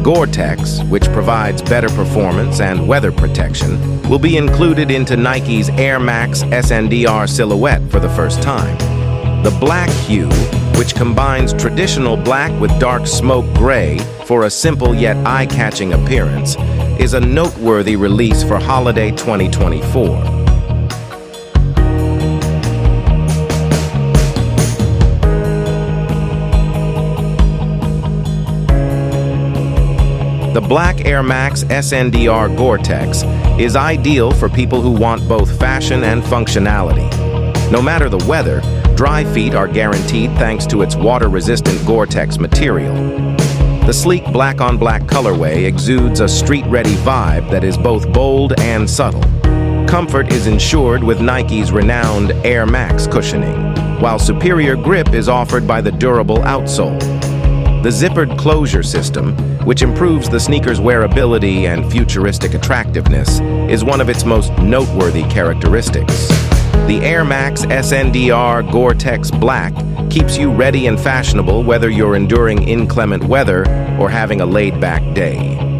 Gore-Tex, which provides better performance and weather protection, will be included into Nike's Air Max SNDR silhouette for the first time. The black hue, which combines traditional black with dark smoke gray for a simple yet eye-catching appearance, is a noteworthy release for holiday 2024. The black Air Max SNDR Gore-Tex is ideal for people who want both fashion and functionality. No matter the weather, dry feet are guaranteed thanks to its water-resistant Gore-Tex material. The sleek black-on-black colorway exudes a street-ready vibe that is both bold and subtle. Comfort is ensured with Nike's renowned Air Max cushioning, while superior grip is offered by the durable outsole. The zippered closure system, which improves the sneaker's wearability and futuristic attractiveness, is one of its most noteworthy characteristics. The Air Max SNDR Gore-Tex Black keeps you ready and fashionable whether you're enduring inclement weather or having a laid-back day.